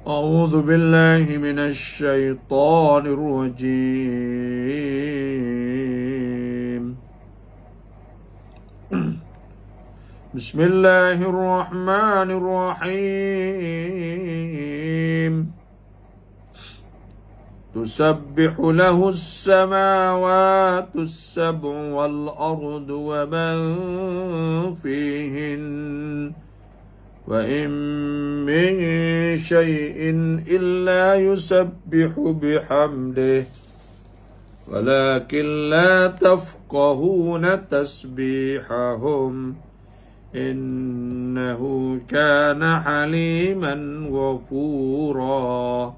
أعوذ بالله من الشيطان الرجيم. بسم الله الرحمن الرحيم. تسبح له السماوات السبع والأرض ومن فيهن وإن من شيء إلا يسبح بحمده ولكن لا تفقهون تسبيحهم إنه كان حليما غفورا.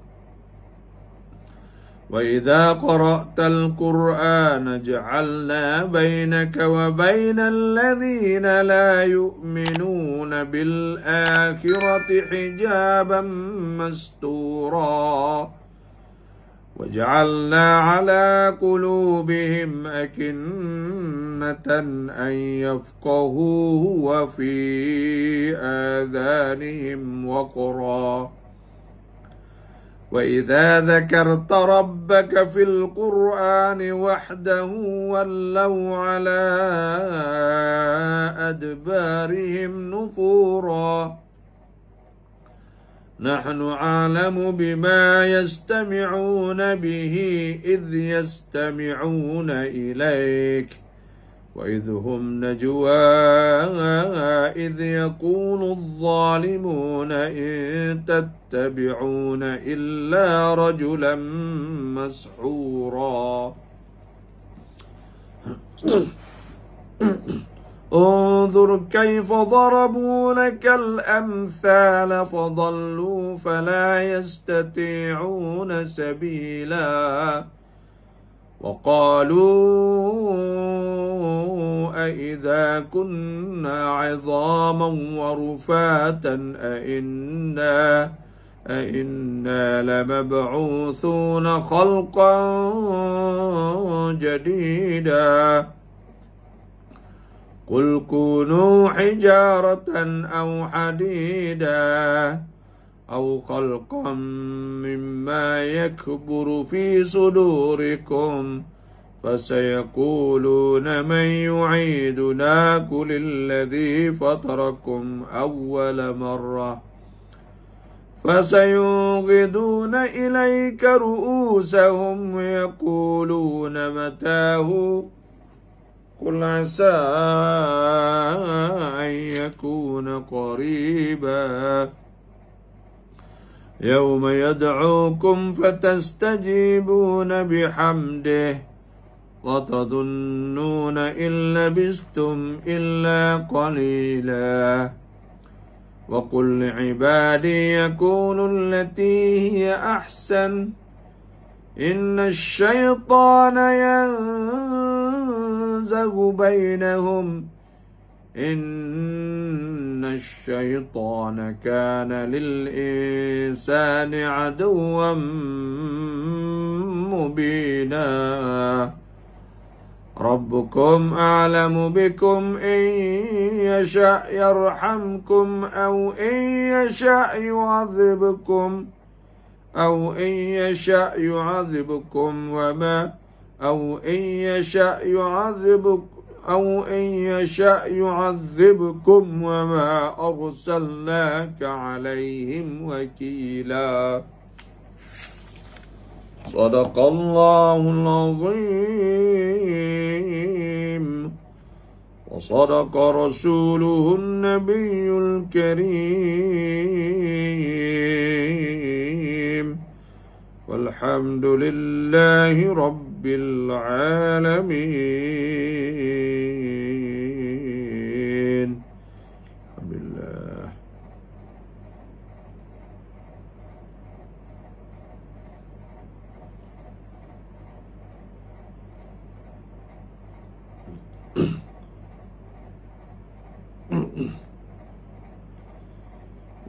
وإذا قرأت القرآن جعلنا بينك وبين الذين لا يؤمنون بالآخرة حجابا مستورا وجعلنا على قلوبهم أكنة أن يفقهوه وفي آذانهم وقرا وإذا ذكرت ربك في القرآن وحده ولوا على أدبارهم نفورا. نحن أعلم بما يستمعون به إذ يستمعون إليك وإذ هم نجوى إذ يقول الظالمون إن تتبعون إلا رجلا مسحورا. انظر كيف ضربوا لك الأمثال فضلوا فلا يستطيعون سبيلا. وقالوا أئذا كنا عظاما ورفاتا أئنا لمبعوثون خلقا جديدا. قل كونوا حجارة أو حديدا أو خلقا مما يكبر في صدوركم فسيقولون من يعيدنا قل الذي فطركم أول مرة فسينغضون إليك رؤوسهم ويقولون متاه قل عسى أن يكون قريبا. يوم يدعوكم فتستجيبون بحمده وتظنون إن لبثتم إلا قليلا. وقل لعبادي يقولوا التي هي أحسن إن الشيطان ينزغ بينهم إن الشيطان كان للإنسان عدوا مبينا. ربكم أعلم بكم إن يشاء يرحمكم أو إن يشاء يعذبكم وما أرسلناك عليهم وكيلا. صدق الله العظيم وصدق رسوله النبي الكريم والحمد لله رب العالمين. الحمد لله.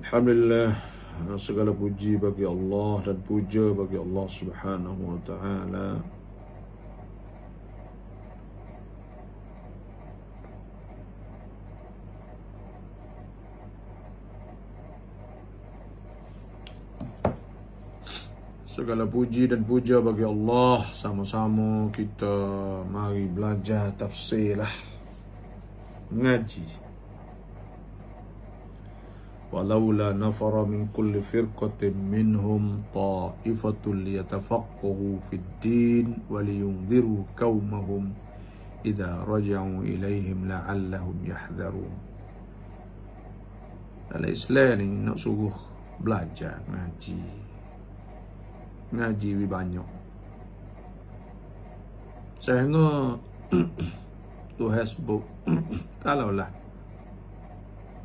Alhamdulillah, segala puji bagi Allah dan puja bagi Allah Subhanahu wa taala. Segala puji dan puja bagi Allah. Sama-sama kita mari belajar tafsir lah, ngaji. Walaula nafara min kulli firqatin minhum ta'ifatul liyatafaqahu fid din wa liyunziru qaumahum idza raja'u ilaihim la'allahum yahdharun. Dalam Islam ni nak suruh belajar ngaji. Ngaji lebih banyak. Sehingga Tuhan sebut kalaulah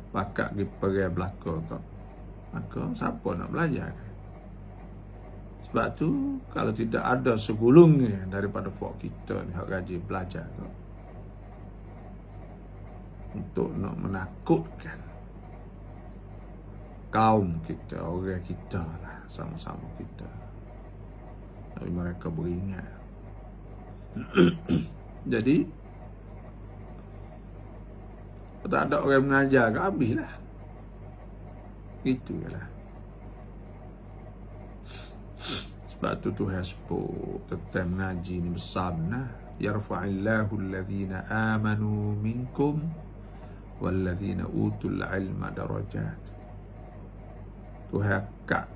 pakak pergi perai belakang kau, maka siapa nak belajar? Sebab tu kalau tidak ada segulungnya daripada folk kita ni hak rajin belajar kau, untuk nak menakutkan kaum kita, orang kita lah, sama-sama kita, tapi mereka beringat. Jadi kalau tak ada orang mengajar, habislah. Itu je lah. Sebab tu Tuhan sebut tentang mengaji ni besar benar. Yarfa'illahu alladhina amanu minkum walladhina utul ilma darajat. Tuhan angkat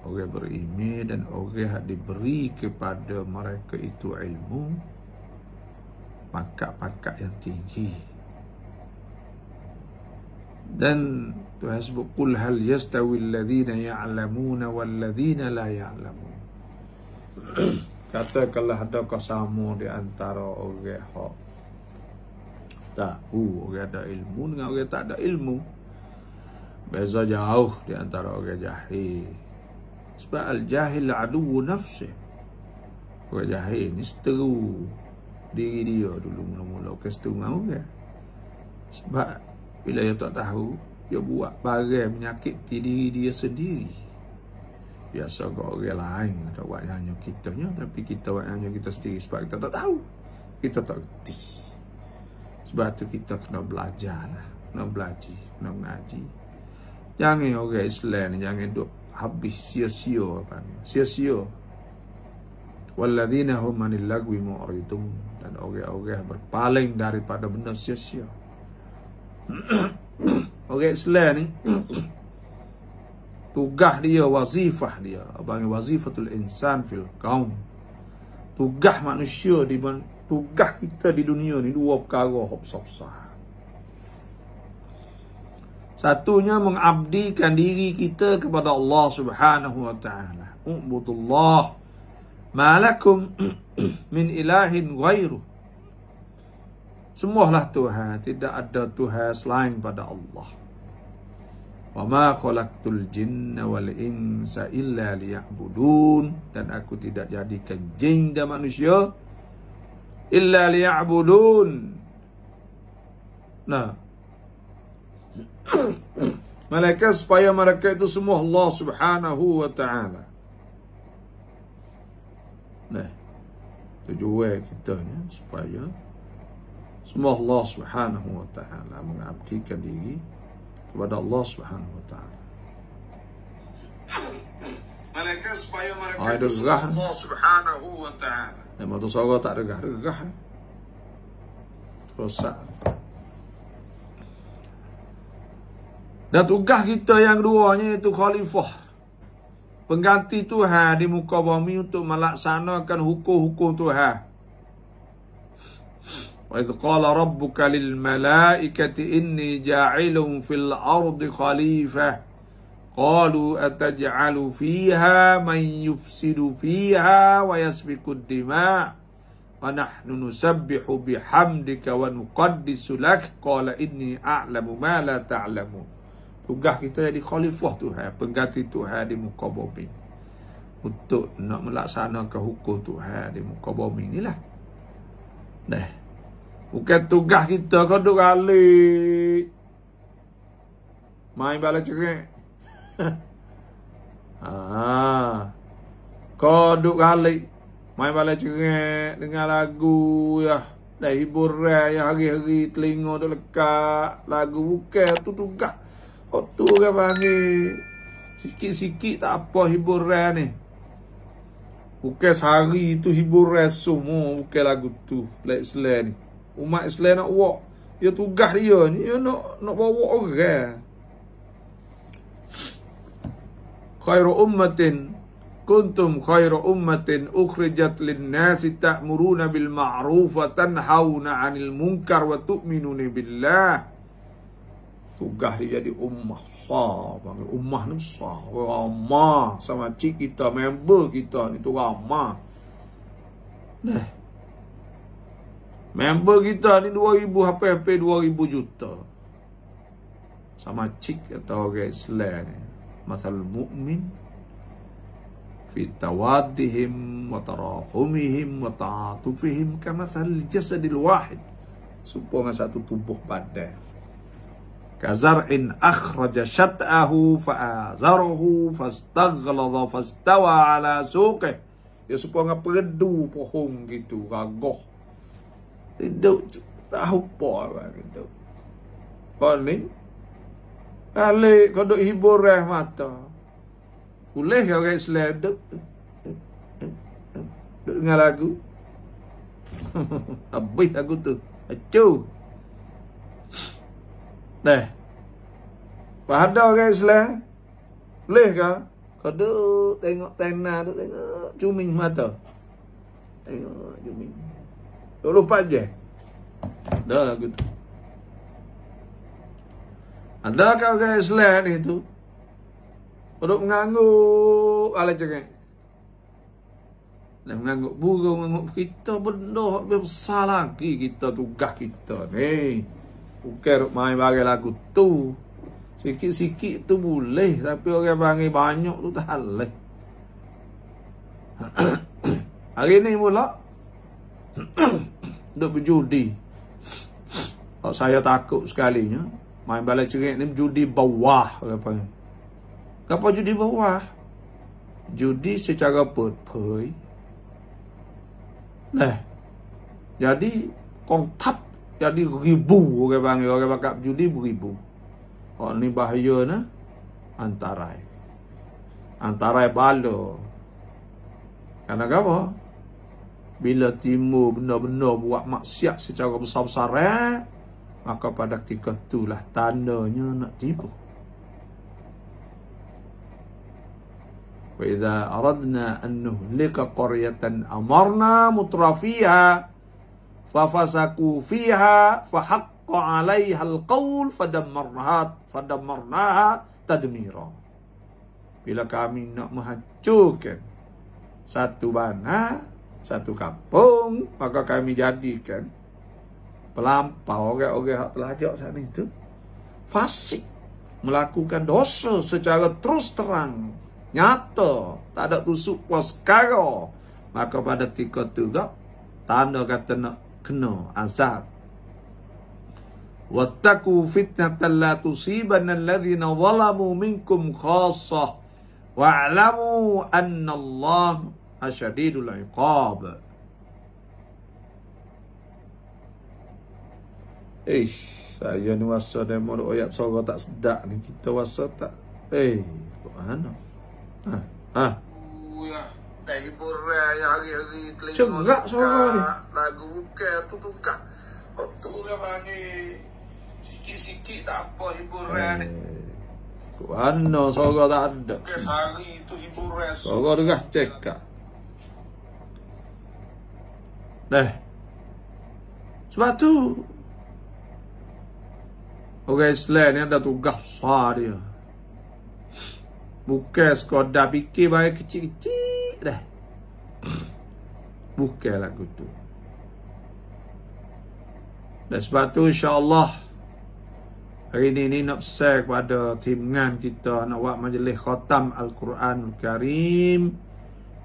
orang beriman dan orang yang diberi kepada mereka itu ilmu, pangkat-pangkat yang tinggi. Dan Tuhan sebut qul hal yastawi alladhina ya'lamuna walladhina la ya'lamun. Katakanlah adakah sama di antara orang hak tahu, orang ada ilmu dengan orang tak ada ilmu? Beza jauh di antara orang jahil. Sebab al-jahil aduwwu nafsih. Orang jahil ni seteru diri dia dulu mula-mula ke seteru dengan orang. Sebab bila dia tak tahu, dia buat barang menyakiti diri dia sendiri. Biasa kau orang lain tak buat hanya kitanya, tapi kita buat hanya kita sendiri sebab kita tak tahu, kita tak reti. Sebab tu kita kena belajar lah, kena belajar, kena mengaji. Jangan orang Islam ni jangan duk habis sia-sia apa ni, sia-sia. Walladzina hum 'anil lagwi mu'ridun, dan orang-orang berpaling daripada benda sia-sia. Orang Islam ni tugas dia, wazifah dia, panggil wazifatul insan fil qaum. Tugas manusia di tugas kita di dunia ni dua perkara besar-besar. Satunya mengabdikan diri kita kepada Allah Subhanahu wa taala. Ubudullah ma lakum min ilahin ghairuh. Semualah Tuhan, tidak ada Tuhan selain pada Allah. Wa ma khalaqtul jinna wal insa illa liya'budun, dan aku tidak jadikan jin dan manusia illa liya'budun. Nah, mereka supaya mereka itu semua Allah Subhanahu wa taala. Nah, tujuan kita ni supaya semua Allah Subhanahu wa taala, mengabdikan diri kepada Allah Subhanahu wa taala. Mereka supaya mereka itu semua Allah Subhanahu wa taala. Dan mata suara tak degah. Rosak. Dan tugas kita yang keduanya itu khalifah, pengganti Tuhan di muka bumi untuk melaksanakan hukum-hukum Tuhan. Wa idh qala rabbuka lil malaikati inni ja'ilun fil ardi khalifah qalu ataj'alu fiha man yufsidu fiha wa yasfiku ad-dima' wa nahnu nusabbihu bihamdika wa nuqaddisu lak qala inni a'lamu ma la ta'lamun. Tugas kita jadi khalifah Tuhan, pengganti Tuhan di muka bumi, untuk nak melaksanakan hukum Tuhan di muka bumi inilah. Dah. Bukan tugas kita kau duk galik main bala cerai. Kau duk galik main bala cerai dengan lagu ya, dah hiburan ya, hari-hari telinga tu lekat lagu. Bukan tu tugas. Tu orang panggil sikit-sikit tak apa hiburan ni. Bukan sehari tu hiburan semua, bukan lagu tu. Like Islam ni. Umat Islam nak buat, dia tugas dia ni, dia nak bawa orang. Khairu ummatin kuntum khairu ummatin ukhrijat lin-nasi ta'muruna bil ma'ruf wa tanhauna 'anil munkar wa tu'minuna billah. Tugas dia jadi ummah besar, panggil ummah ni besar, ramah sama cik kita, member kita ni tu ramah. Nah, member kita ni 2,000 hampir 2,000 juta. Sama cik atau orang Islam ni, masal mu'min fi tawaddihim wa tarahumihim wa ta'atufihim kamathal jasadil wahid. Supaya satu tubuh badan. Kazar'in akhraja syat'ahu fa'azarahu fastaghladha fastawa ala suqih. Dia supaya perdu pohon gitu, gagah. Hidup tahu apa hidup. Kau ni alik kau duk hibur mata. Boleh ke orang Islam duk dengar lagu? Habis lagu tu. Acuh. Dah. Pada orang Islam boleh ke? Kau duk tengok tanah, duk tengok cuming mata. Tengok cuming. 24 je. Dah lagu tu. Adakah orang Islam ni tu duk mengangguk ala cakap. Dan mengangguk burung, mengangguk kita benda besar lagi kita tugas kita ni. Bukan main bagi lagu tu. Sikit-sikit tu boleh, tapi orang panggil banyak tu tak boleh. Hari ni pula duk berjudi. Kalau saya takut sekalinya, main balik cerit ni judi bawah. Kenapa judi bawah? Judi secara perpui. Nah, jadi kontak jadi ribu orang panggil, orang bakap judi beribu. Oh ni bahaya na, antarai bala. Karena apa? Bila timbul benar-benar buat maksiat secara besar-besar, maka pada ketika itulah tandanya nak tipu. Wa idza aradna an nuhlika qaryatan amarna mutrafiha fafasaku fiha fahaqqa 'alaiha alqaul fadammarnaha tadmira. Bila kami nak menghancurkan satu bana, satu kampung, maka kami jadikan pelampau orang-orang yang telah ajak sana itu fasik, melakukan dosa secara terus terang, nyata, tak ada tusuk puas kara, maka pada ketika itu tanda kata nak kena azab. Wattaqu fitnatan la tusibanna alladhina zalamu minkum khassah wa'lamu anna Allah asyadidul iqab. Saya ni wasa demo ayat surah tak sedak ni, kita wasa tak. Kok mana? Ya, dah hibur hari-hari telinga. Cerak suara ni. Lagu bukan tu tukar. Tu dia panggil sikit-sikit tak apa hiburan ni. Kok mana suara tak ada? Bukan sehari tu hiburan. Suara dengar cekak. Sebab tu orang Islam ni ada tugas besar dia. Bukan sekadar fikir baik kecil-kecil dah. Bukan lagu tu. Dan sebab tu insya-Allah hari ni nak pesan kepada timingan kita nak buat majlis khatam Al-Quran Al-Karim.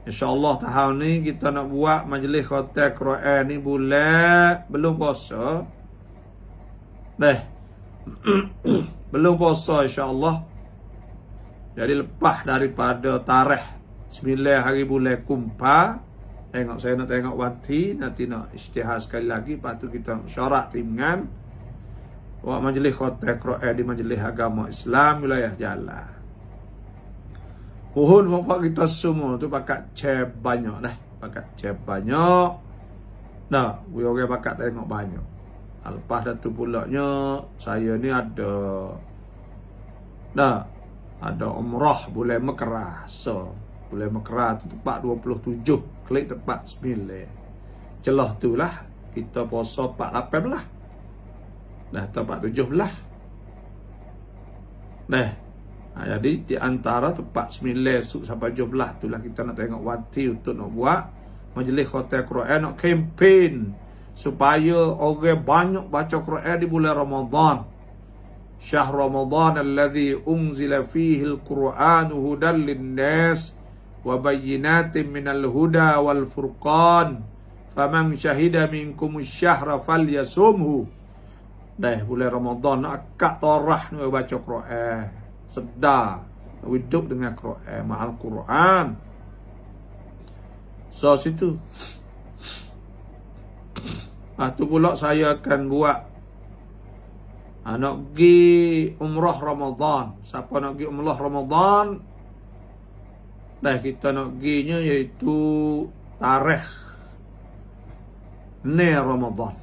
InsyaAllah tahun ni kita nak buat majlis khatam Quran ni bulan belum puasa. Belum puasa insyaAllah. Jadi lepas daripada tarikh 9 hari bulan Kumpa, saya nak tengok wanti, nanti nak isytihar sekali lagi, lepas tu kita syarat timingan buat majlis khatam Quran di Majlis Agama Islam wilayah Jalan. Pohon favorit kita semua tu pakat share banyak dah. Pakat share banyak. Nah, orang pakat tengok banyak. Lepas dah tu pulaknya, saya ni ada umrah bulan Mekah. So, bulan Mekah tu tepat 27, klik tepat 9. Celah tu lah kita puasa 48 belah. Dah tepat 17. Jadi di antara tepat 9 sampai 17 tu lah kita nak tengok wati untuk nak buat majlis khatam Quran, nak kempen supaya orang banyak baca Quran di bulan Ramadan. Syahr Ramadan alladhi unzila fihi al-Quran hudan lin-nas wa bayyinatin minal huda wal furqan faman syahida minkum asy-syahra falyasumhu. Bulan Ramadan nak akak torah nak baca Quran. Sedar nak hidup dengan Quran, ma'al Quran. So situ. Tu pula saya akan buat nak pergi umrah Ramadan. Siapa nak pergi umrah Ramadan, kita nak perginya iaitu tarikh Ramadan.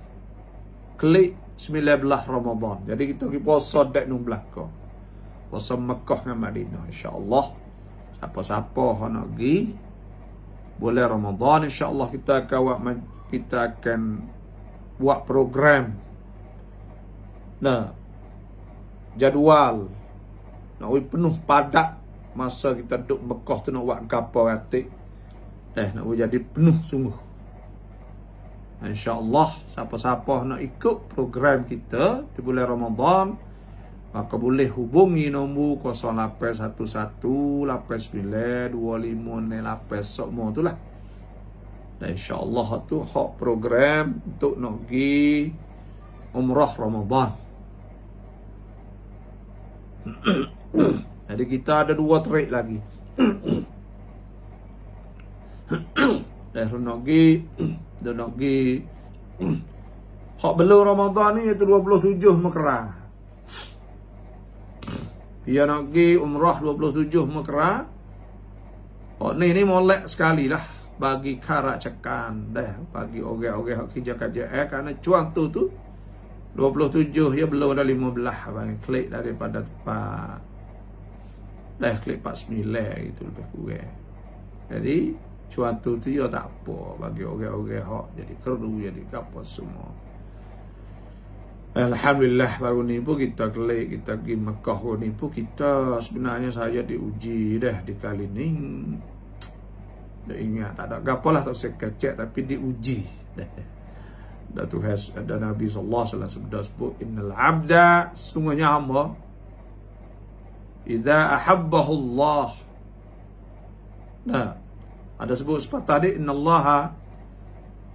Klik 19 Ramadan. Jadi kita pergi puasa dek nung belakang. Puasa Mekah dengan Madinah, insya-Allah. Siapa-siapa nak pergi bulan Ramadan, insya-Allah kita akan buat program. Jadual nak penuh padat masa kita duduk Mekah tu nak buat kapal ratik. Nak jadi penuh sungguh. InsyaAllah siapa-siapa nak ikut program kita di bulan Ramadan, maka boleh hubungi nombor 0811-8925-8 semua tu lah. Dan insyaAllah tu hak program untuk nak pergi umrah Ramadan. Jadi kita ada 2 trik lagi. Nak pergi hak belum Ramadan ni iaitu 27 Mekah. Dia nak pergi umrah 27 Mekah. Ni molek sekali lah bagi karacakan bagi orang-orang hak kerja KJL, kerana cuang tu 27 ya belum ada 15 bang. Klik daripada tepat klik 49 gitu lebih kurang. Jadi cuanto tu ya tak apa bagi orang-orang hak jadi kerdu jadi apa semua. Alhamdulillah baru ni pun kita klik, kita pergi Mekah ni pun kita sebenarnya saya diuji dah di kali ni. Dah ingat tak ada gapalah tak saya kecek tapi diuji. Dah Tuhan ada Nabi sallallahu alaihi wasallam sebut innal abda, sungguhnya hamba idza ahabbahu Allah. Ada sebut sepatah dia innallaha,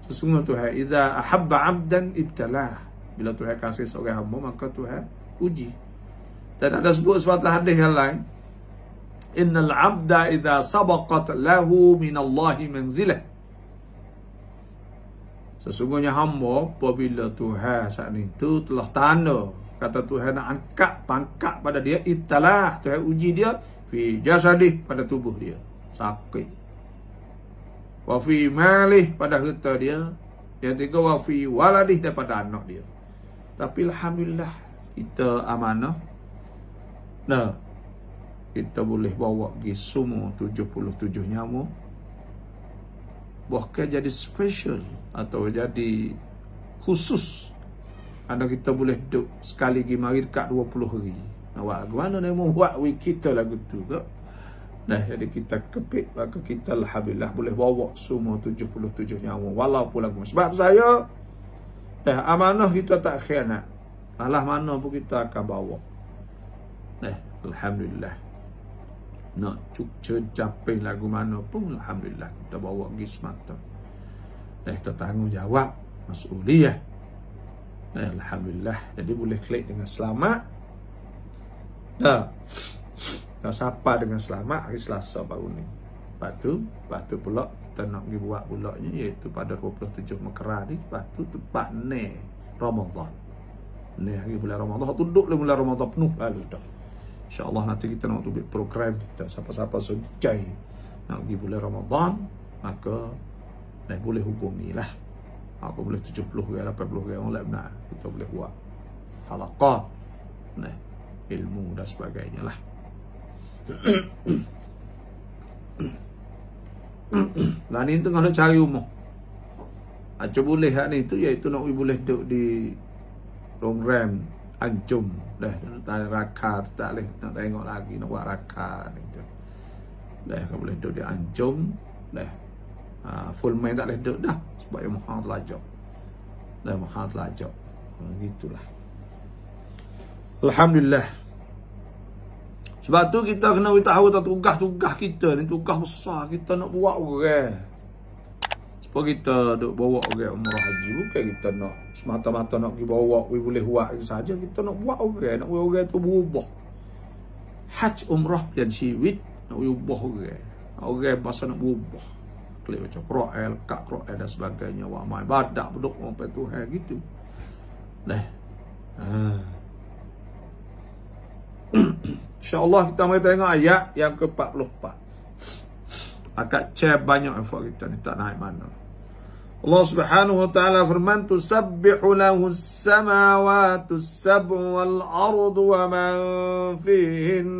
sesungguhnya Tuhan idza ahabba 'abdan ibtalah. Bila Tuhan kasih seorang hamba maka Tuhan uji. Dan ada sebut sepatah hadis yang lain, innal 'abda idza sabaqat lahu minallahi manzilah. Sesungguhnya hamba apabila Tuhan saat itu telah tanda kata Tuhan nak angkat pangkat pada dia, ibtalah, Tuhan uji dia fi jasadih, pada tubuh dia sakit, wa fi malih, pada harta dia, yang tiga wa fi waladih, daripada anak dia. Tapi alhamdulillah kita amanah. Kita boleh bawa pergi semua 77 nyawa, bahkan jadi special atau jadi khusus. Ada kita boleh duduk sekali pergi mari dekat 20 hari. Nak buat lagu mana nak buat kita lagu tu ke? Jadi kita kepik, maka kita alhamdulillah boleh bawa semua 77 nyawa walaupun lagu. Sebab saya amanah kita tak khianat. Alah mana pun kita akan bawa. Alhamdulillah. Nak capai lagu mana pun alhamdulillah kita bawa pergi semata. Kita tanggungjawab mas'uliyah. Alhamdulillah. Jadi boleh klik dengan selamat. Dah sapa dengan selamat hari Selasa baru ni. Lepas tu pula kita nak pergi buat pulaknya iaitu pada 27 Mekah ni. Lepas tu tepat Ramadan. Hari bulan Ramadan. Tu duduk bulan Ramadan penuh lalu dah. InsyaAllah nanti kita nak buat program kita. Siapa-siapa sejai nak pergi bulan Ramadan, maka boleh hubungilah. Apa boleh 70 ke 80 ke orang nak, kita boleh buat halaqah ilmu dan sebagainya lah. Lah ni tengah nak cari rumah. Acu boleh hak ni tu, iaitu nak boleh duduk di program Ancum dah, tak raka tak boleh nak tengok lagi, nak buat raka ni tu. Dah boleh duduk di Ancum dah. Full main tak boleh duduk dah sebab yang mahal telajak. Dah mahal telajak. Gitulah. Alhamdulillah. Sebab tu kita kena tahu tugas-tugas kita ni, tugas besar kita nak buat orang. Supaya kita duk bawa orang umrah haji, bukan kita nak semata-mata nak pergi bawa, boleh buat itu saja. Kita nak buat orang, nak buat orang tu berubah. Haj umrah dan siwit nak ubah orang. Orang bahasa nak berubah. Klik baca Quran, lekat Quran dan sebagainya, buat amal ibadat, duduk sampai Tuhan gitu. Dah. InsyaAllah kita mari tengok ayat yang ke-44. Akak share banyak effort kita ni, tak naik mana. Allah Subhanahu wa taala firman, tusabbihu lahu as-samawati as-sab'u wal ardu wa man fihin.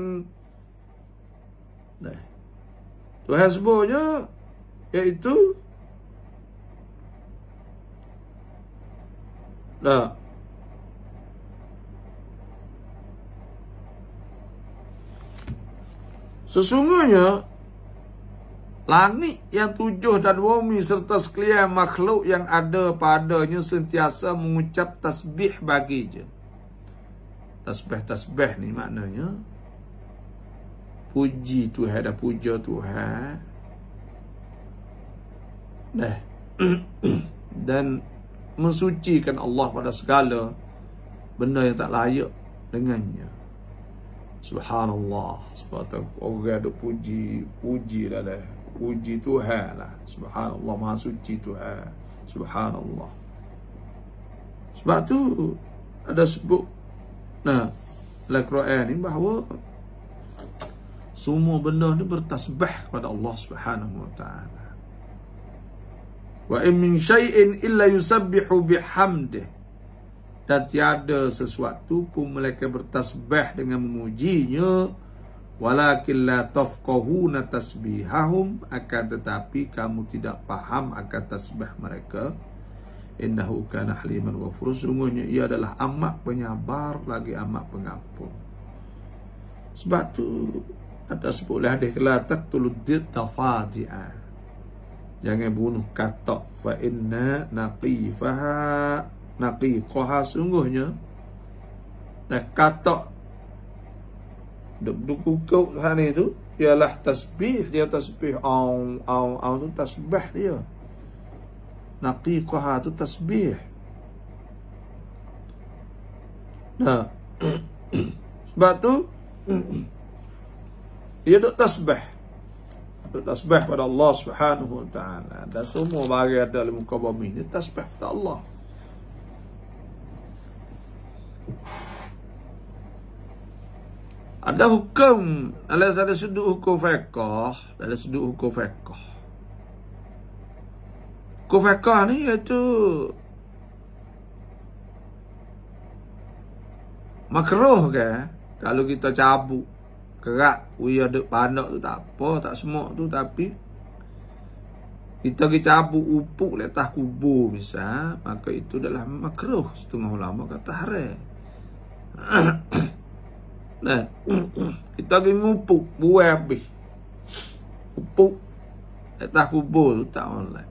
Nah. Tuhan sebutnya iaitu sesungguhnya langit yang 7 dan bumi serta sekalian makhluk yang ada padanya sentiasa mengucap tasbih baginya. Tasbih ni maknanya puji Tuhan dan puja Tuhan. Dan mensucikan Allah pada segala benda yang tak layak dengannya. Subhanallah. Sebab tu orang ada puji dah. Puji Tuhan lah. Subhanallah, maha suci Tuhan. Subhanallah. Sebab tu ada sebut dalam Quran ni bahawa semua benda ni bertasbih kepada Allah Subhanahu wa taala. Wa in min syai'in illa yusabbihu bihamdih. Dan tiada sesuatu pun mereka bertasbih dengan memujinya, walakin la tafqahuna tasbihahum, akan tetapi kamu tidak faham akan tasbih mereka. Innahu kana haliman ghafur, sungguhnya ia adalah amat penyabar lagi amat pengampun. Sebab tu ada sebuah hadis, la taqtulud tafadi'a, jangan bunuh katak, fa inna naqiqaha, sungguhnya dan katak duk-duk sana itu ialah tasbih, dia tasbih au tu tasbih dia. Naqiqaha tu tasbih. Sebab tu dia duk tasbih. Duk tasbih pada Allah Subhanahu wa taala. Dan semua barang ada dalam muka bumi ni tasbih pada Allah. Ada hukum dalam sudut hukum fiqh, dalam sudut hukum fiqh. Hukum fiqh ni iaitu makruh ke kalau kita cabut kerak we ada panak tu tak apa, tak semok tu, tapi kita pergi cabut upuk letas kubur misal, maka itu adalah makruh. Setengah ulama kata haram. Kita pergi ngupuk buai habis, upuk letas kubur tu tak boleh.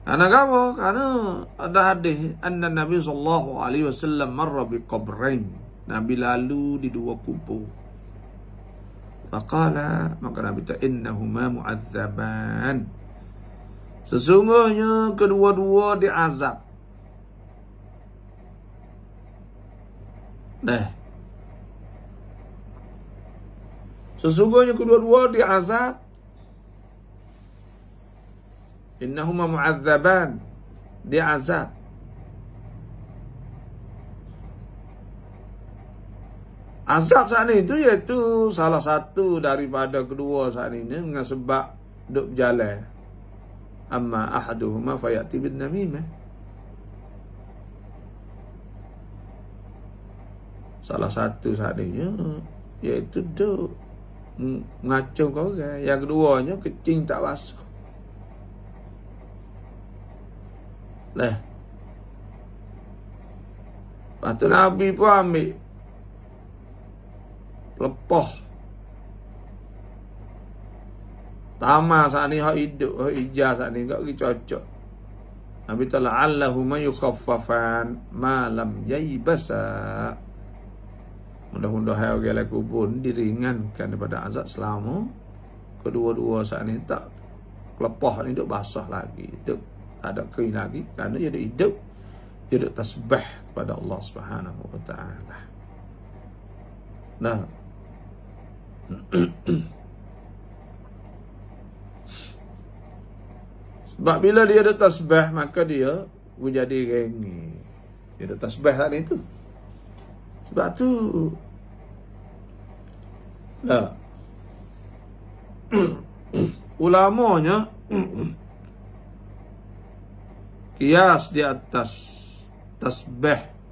Karena apa? Karena ada hadis anna Nabi sallallahu alaihi wasallam marra bi qabrain, Nabi lalu di dua kubur. Faqala, maka Nabi kata innahuma mu'adzaban, sesungguhnya kedua-dua diazab. Sesungguhnya kedua-dua diazab. Innahuma mu'adzaban, diazab. Azab saat ini itu iaitu salah satu daripada kedua saat ini dengan sebab duk berjalan. Amma ahaduhuma fayati bin namimah. Salah satu saat ini iaitu duk ngacau kau orang. Yang keduanya kecing tak basuh. Lepas tu Nabi pun ambil lepoh tamar saat ni hak hidup, hak hijau saat ni tak cocok. Nabi ta'allahu ma yukhaffafan ma lam yaibasa. Mudah-mudahan orang laku pun diringankan daripada azab selama kedua-dua saat ni tak lepoh ni duk basah lagi, duk tak ada kering lagi kerana dia duk hidup, dia duk tasbih kepada Allah Subhanahu wa taala. Nah, sebab bila dia ada tasbih maka dia menjadi rengi. Dia ada tasbih tadi tu. Sebab tu lah ulamanya kias di atas tasbih.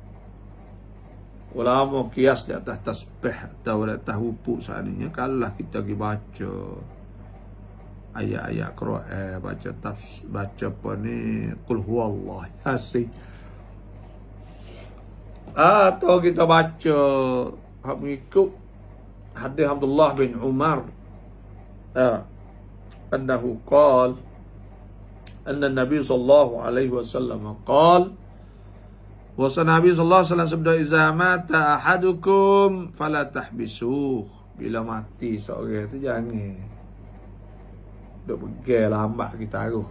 Ulama kias di atas tasbih atau di atas hupuk seandainya kalau kita pergi baca ayat-ayat Quran, baca apa ni, qul huwallahu yasin, atau kita baca mengikut hadis Abdullah bin Umar annahu qala anna Nabi sallallahu alaihi wasallam qala, wasa Nabi sallallahu alaihi wasallam sabda, iza mata ahadukum fala tahbisuh. Bila mati seorang tu jangan duk pergi lambat kita taruh.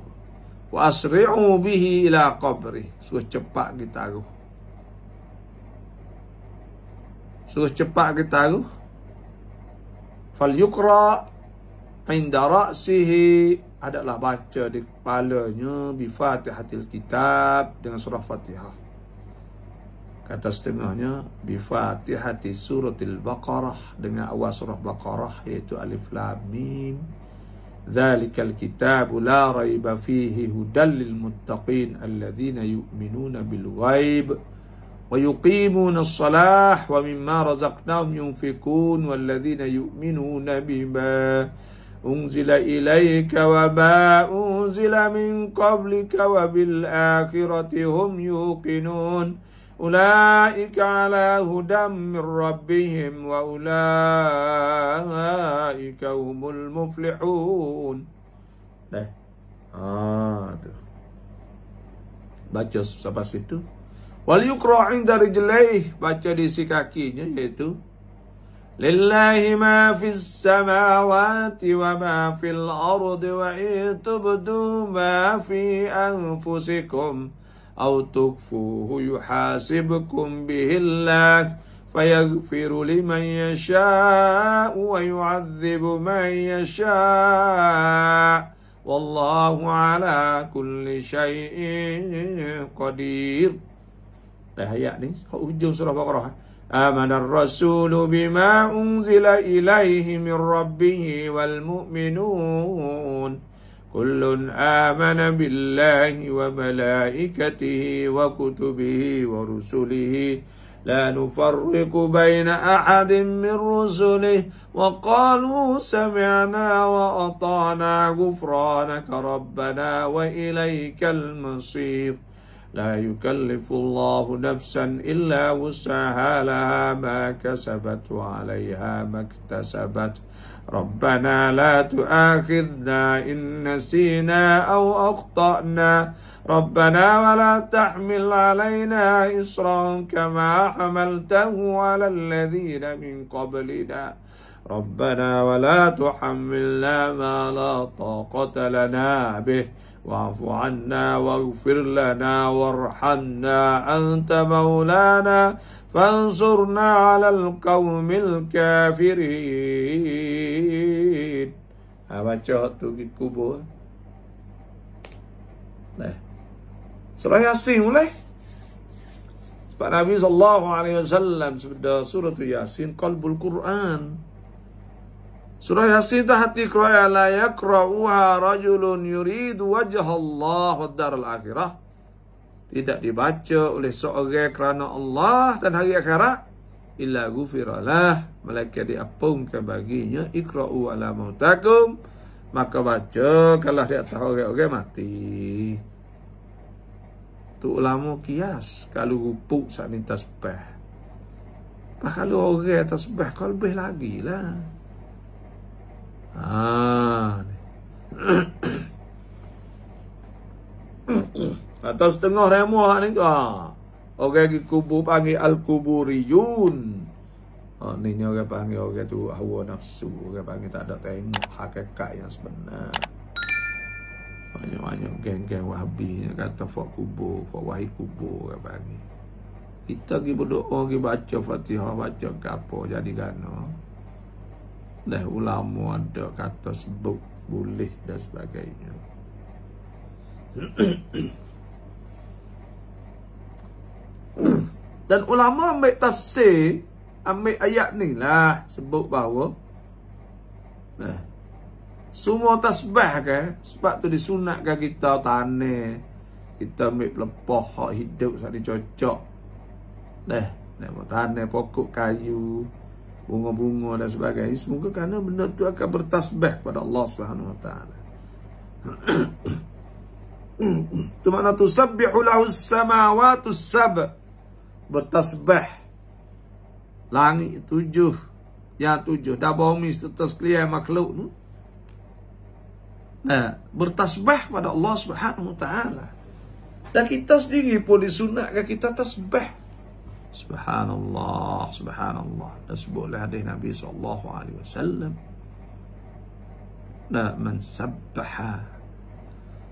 Wa asri'u bihi ila qabri, suruh cepat kita taruh. Suruh cepat kita taruh. Fal yuqra inda ra'sihi, adalah baca di kepalanya bi Fatihatil Kitab, dengan surah Fatihah. Kata setengahnya bi Fatihati suratil Baqarah, dengan awal surah Baqarah iaitu Alif Lam Mim. Dzalikal kitabu la raiba fihi hudal lil muttaqin alladzina yu'minuna bil ghaib wa yuqimuna as-salah wa mimma razaqnahum yunfikun walladzina yu'minuna bima unzila ilayka wa ma unzila min qablika wa bil akhirati hum yuqinun. Ulaika ala hudam min rabbihim wa ulaika humul muflihun. Tu. Baca sampai situ. Wal yuqra 'inda rijlaih, baca di si kakinya iaitu lillahi ma fis samawati wa ma fil ardi wa itubdu ma fi anfusikum أو تخفوه يحاسبكم به الله فيغفر لمن يشاء ويعذب من يشاء والله على كل شيء قدير. Ayat ni hujung surah Baqarah. Amanar rasulu bima unzila ilaihi min rabbih wal mu'minun kullun amana billahi wa malaikatihi wa kutubihi wa rusulihi la nufarriqu baina ahadin min rusulihi wa qalu sami'na wa ata'na ghufranaka rabbana wa ilaikal masir. La yukallifu Allahu nafsan illa wus'aha laha ma kasabat wa 'alayha ma iktasabat. Rabbana la tu'akhidna in nasina aw akhtana. Rabbana wa la tahmil 'alaina isran kama hamaltahu 'ala alladhina min qablina. Rabbana wa la tuhammilna ma la taqata lana bih. Wa'fu 'anna waghfir lana warhamna anta maulana fansurna 'alal qaumil kafirin. Baca tu di kubur. Surah Yasin mulai. Sebab Nabi SAW sebut surah Yasin qalbul Quran. Surah Yasin itu hati Quran, la yaqra'uha rajulun yuridu wajha Allah wad daral akhirah. Tidak dibaca oleh seorang kerana Allah dan hari akhirat, illa ghufiralah, malaikat diampungkan baginya. Iqra'u ala mautakum, maka baca kalau di atas orang-orang mati. Tu ulama kias kalau rupuk saat ni tasbih. Kalau orang tasbih kau lebih lagi lah. Atas setengah remah ni tu. Orang pergi kubur panggil al-kuburiyun. Ni orang panggil orang tu hawa nafsu. Orang panggil tak ada tengok hakikat yang sebenar. Banyak-banyak geng-geng Wahabi yang kata fak kubur, fak wahi kubur orang panggil. Kita pergi berdoa, pergi baca Fatihah, baca ke apa jadi gana. Dah ulama ada kata sebut boleh dan sebagainya. Dan ulama ambil tafsir, ambil ayat ni lah sebut bahawa semua tasbih ke, sebab tu disunatkan kita tanah, kita ambil pelepah hak hidup saat dicocok. Tanah pokok kayu, bunga-bunga dan sebagainya. Semoga kerana benda tu akan bertasbih pada Allah Subhanahu Wa Taala. Tu makna tusabbihu lahu as-samawati as-sab', bertasbih langit 7, yang 7 dah bumi serta sekalian makhluk tu. Bertasbih pada Allah Subhanahu Wa Taala. Dan kita sendiri pun disunatkan kita tasbih. Subhanallah, subhanallah. Dan sebut oleh hadis Nabi SAW. Man sabbaha,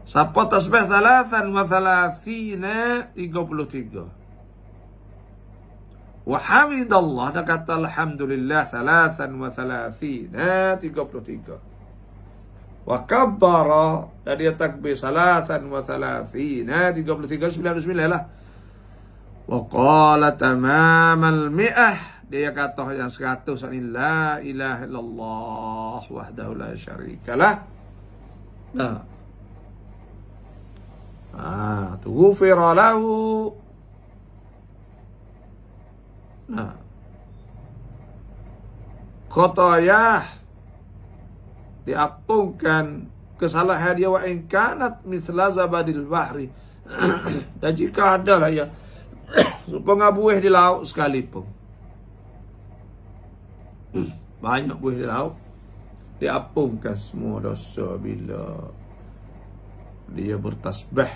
siapa tasbih 33. Wa hamidallah, dia kata alhamdulillah 33. Wa kabbara, dan dia takbir 33. 99 lah. Wa qala tamamal mi'ah, dia kata yang 100 ni la ilaha illallah wahdahu la syarikalah. Tughfira lahu. Khatayah, diampungkan kesalahan dia, wa in kanat mithla zabadil bahri. Dan jika ada lah ya supaya buih di laut sekalipun, banyak buih di laut, diampungkan semua dosa bila dia bertasbih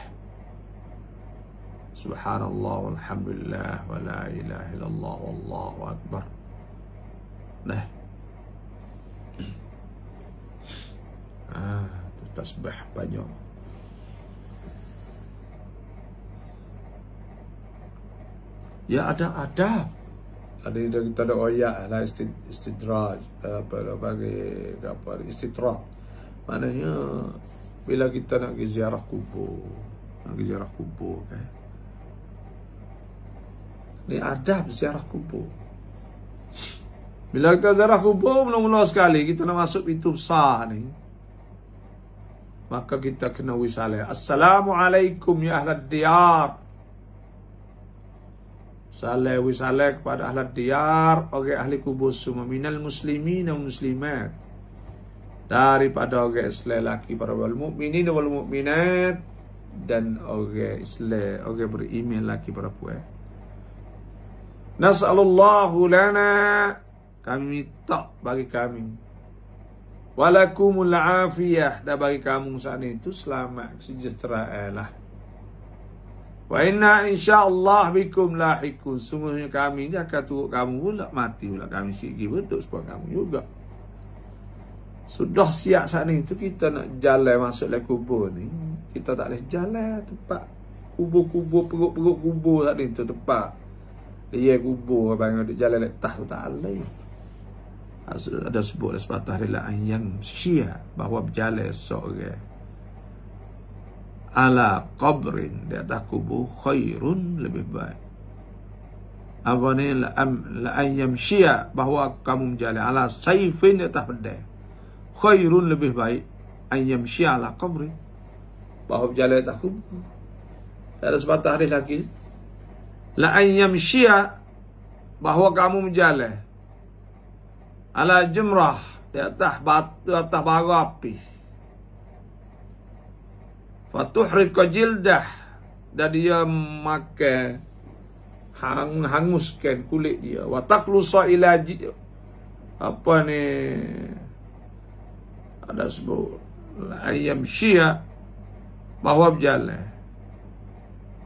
subhanallah walhamdulillah wa la ilaha illallah wallahu akbar. Tasbih banyak. Ya ada adab. Ada kita ada oyak lah, istidraj, istitrah. Maknanya bila kita nak pergi ziarah kubur, kan. Ni adab ziarah kubur. Bila kita ziarah kubur, mula-mula sekali kita nak masuk pintu besar ni, maka kita kena wisalah. Assalamualaikum ya ahlad diyar. Salam wisalah kepada ahlad diyar, orang ahli kubur semua, minal muslimin dan muslimat, daripada orang Islam laki, para wal mukminin wal mukminat, dan orang Islam, orang beriman laki para puan. Nas'alullahu lana, kami minta bagi kami, walakumul afiyah, dan bagi kamu saat itu selamat sejahtera lah. Wa inna insyaallah bikum lahikun, sungguhnya kami ni akan turut kamu pula, mati pula kami sikit berduk sebab kamu juga. Sudah siap saat ni tu kita nak jalan masuk dalam kubur ni, kita tak boleh jalan tempat kubur-kubur, perut-perut kubur saat ni tu tempat dia kubur abang duk jalan letas tu tak boleh. Ada sebut sepatah rela yang syia bahawa berjalan seorang ala qabrin, di atas kubur, khairun, lebih baik apa ni, la an yamshiya, bahawa kamu berjalan ala saifin, di atas pedang, khairun, lebih baik, an yamshiya ala qabri, bahawa berjalan di atas kubur. Ada sepatah hadis lagi, la an yamshiya, bahawa kamu berjalan ala jumrah, di atas batu, atas bara api, fatuhrika jildah, dan dia makan, hanguskan kulit dia, wa takhlusa ila apa ni, ada sebut ayam syia, bahawa berjalan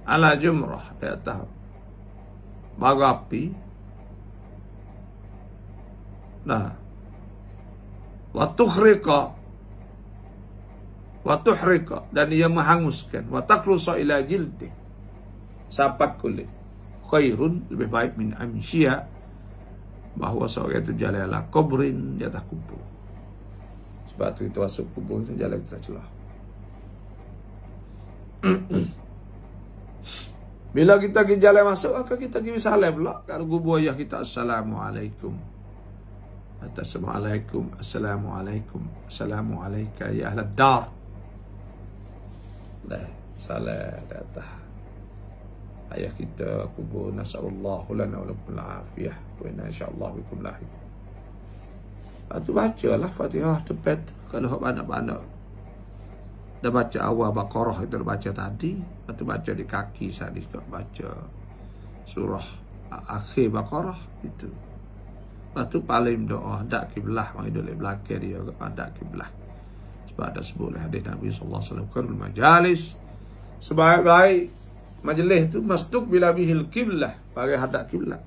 ala jumrah, di atas bara api, nah, wa tuhrika, dan dia menghanguskan, wa takhlusa ila jildi, sapat kulit, khairun, lebih baik, min amsyia, bahawa seorang itu jalan ala kubrin, di atas kubur. Sebab itu kita masuk kubur, itu jalan kita celah. Bila kita pergi jalan masuk, maka kita pergi salam pula. Kalau kubur ayah kita, Assalamualaikum, Assalamualaikum, Assalamualaikum, Assalamualaikum ya ahlad dar. Dah, salam di atas ayah kita kubur. Nasallallahu lana wa lakum al-afiyah wa inna insyaallah bikum lahiq. Itu bacalah Fatihah depan kalau hak anak-anak dah baca awal Baqarah, itu baca tadi, atau baca di kaki tadi, baca surah akhir Baqarah itu. Lepas tu paling doa hadap kiblah, mai dole belakang dia hadap kiblah. Sebab ada sebut hadis Nabi sallallahu alaihi wasallam, khairul majalis, sebaik-baik majlis itu mastuk bila bihil kiblah, bagi hadap kiblah.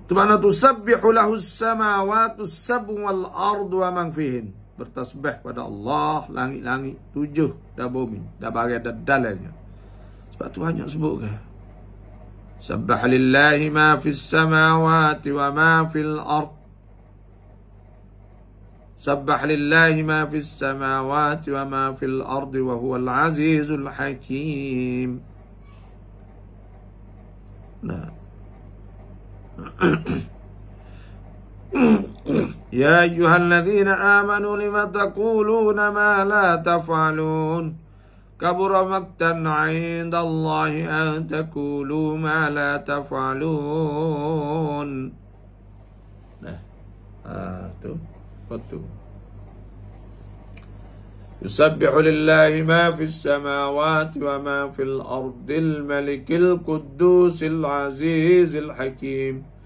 Itu mana tusabbihu lahu as-samawati as-sab'u wal ardu wa man fihin. Bertasbih pada Allah langit-langit 7 dan bumi, dan bagi ada dalamnya. Sebab tu banyak sebut ke. Sabbah lillahi ma fis samawati wa ma fil ard. Sabbah lillahi ma fis samawati wa ma fil ard wa huwal azizul hakim. Nah. Ya ayyuhalladzina amanu lima taquluna ma la taf'alun. Kabura maqtan 'indallahi an taqulu ma la taf'alun. Nah, tu, betul. Yusabbihu lillahi ma fis samawati wa ma fil ardil malikil quddusil azizil hakim.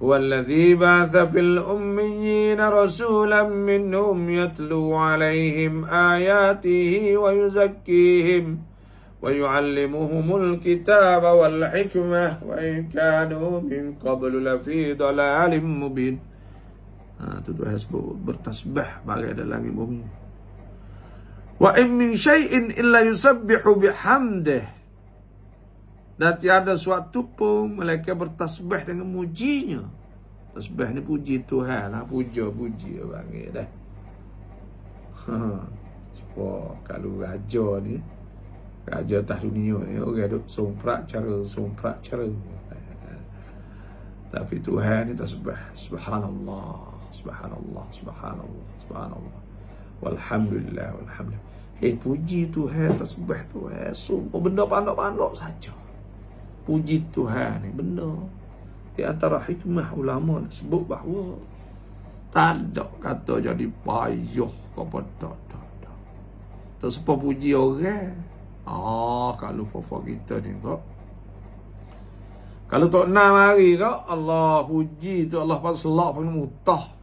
هو الذي بعث في الأميين رسولا منهم يتلو عليهم آياته ويزكيهم ويعلمهم الكتاب والحكمة وإن كانوا من قبل لفي ضلال مبين. Itu doa sebut bertasbih bagi ada langit bumi. Wa in min syai'in illa yusabbihu bihamdih. Dan tiada suatu pun mereka bertasbih dengan mujinya. Tasbih ni puji Tuhan lah, puja-puji panggil dah. Sebab kalau raja ni, raja atas dunia ni, orang duk somprak cara. Tapi Tuhan ni tasbih, subhanallah, subhanallah, subhanallah, subhanallah. Walhamdulillah, walhamdulillah. Puji Tuhan, tasbih Tuhan, semua benda pandok-pandok saja. Puji Tuhan ni benda. Di antara hikmah ulama sebut bahawa tak ada kata jadi payuh kepada tak. Tersebut puji orang. Kalau fafak kita ni kok. Kalau tak 6 hari kok, Allah puji tu Allah pasalak pun mutah.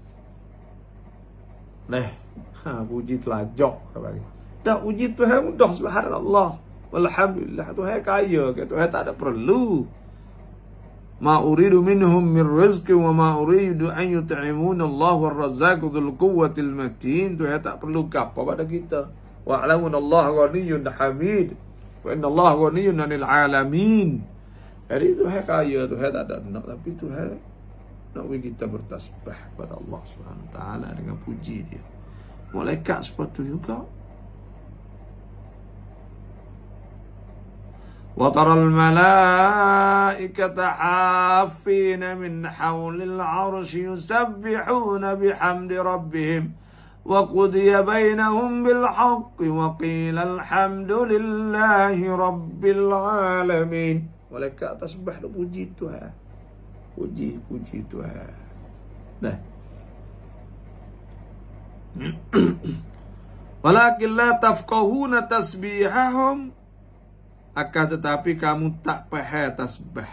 Puji telajak kembali. Dah puji Tuhan mudah, subhanallah. Walhamdulillah, Tuhan kaya, Tuhan tak ada perlu. Ma uridu minhum min rizqi wa ma uridu an yut'imuna Allah war-razzaqu dzul quwwatil matin. Tuhan tak perlu apa pada kita. Wa alamun Allah ghaniyyun hamid. Wa inna Allah ghaniyyun 'anil 'alamin. Jadi Tuhan kaya, Tuhan tak ada nak, tapi Tuhan nak bagi kita bertasbih pada Allah Subhanahu wa taala dengan puji dia. Malaikat seperti juga. وترى الملائكة حافين من حول العرش يسبحون بحمد ربهم وقضي بينهم بالحق وقيل الحمد لله رب العالمين. Malaikat tasbih dan puji Tuhan. Puji Tuhan. Nah. Walakin la tafqahuna tasbihahum, akan tetapi kamu tak faham tasbih.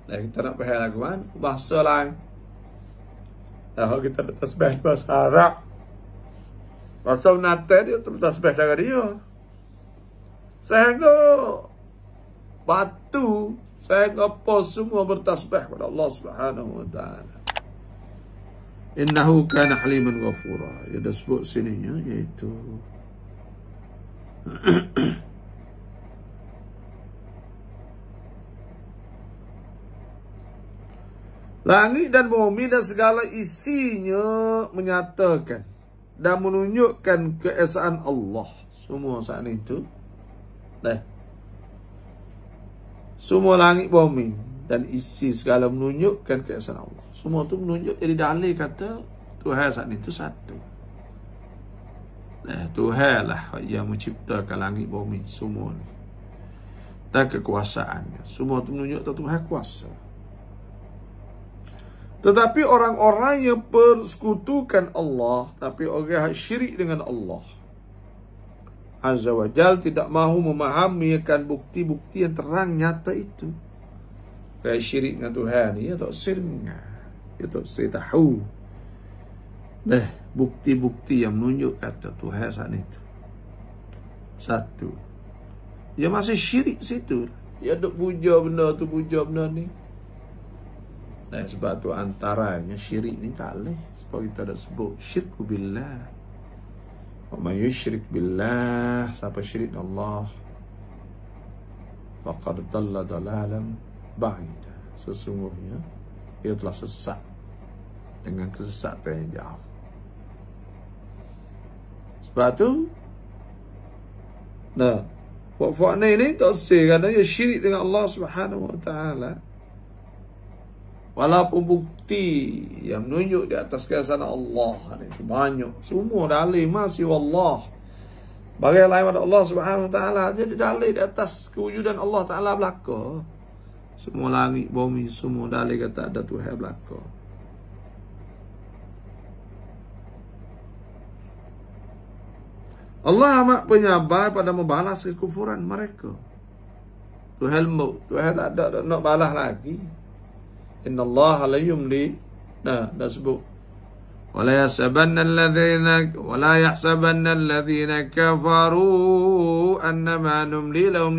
Nah, kita nak faham lagu kan? Bahasa lain. Kalau kita ada tasbih bahasa Arab, bahasa Nate dia tu tasbih cara dia. Sehingga batu, sehingga pos semua bertasbih kepada Allah Subhanahu wa taala. Innahu kana haliman ghafura. Dia dah sebut sininya iaitu langit dan bumi dan segala isinya menyatakan dan menunjukkan keesaan Allah. Semua saat itu. Semua langit bumi dan isi segala menunjukkan keesaan Allah. Semua tu menunjuk jadi dalil kata Tuhan saat itu satu. Tuhan lah yang menciptakan langit bumi semua ni. Dan kekuasaannya. Semua tu menunjuk Tuhan kuasa. Tetapi orang-orang yang persekutukan Allah, tapi orang yang syirik dengan Allah Azza wa Jal tidak mahu memahami akan bukti-bukti yang terang nyata itu. Kayak syirik dengan Tuhan ni, dia tak sirngah. Dia tak tahu. Bukti-bukti yang menunjuk kata Tuhan saat itu satu. Dia masih syirik situ. Dia duk puja benda tu, puja benda ni. Sebab tu antaranya syirik ni tak boleh. Sebab kita dah sebut syirku billah. Wa man yusyrik billah, siapa syirik dengan Allah, faqad dhalla dhalalan ba'ida. Sesungguhnya dia telah sesat dengan kesesatan yang jauh. Sebab tu puak-puak ni tak usah kerana dia syirik dengan Allah Subhanahu wa taala. Walaupun bukti yang menunjuk di atas keesaan Allah itu banyak. Semua dalil masih Allah. Bagai lain pada Allah Subhanahu wa taala, jadi dalil di atas kewujudan Allah taala belaka. Semua langit, bumi, semua dalil kata ada Tuhan belaka. Allah amat penyabar pada membalas kekufuran mereka. Tuhan tak ada nak balas lagi. Inna Allah la yumli. Dah sebut. Wala yahsabanna alladhina kafaru annama numli lahum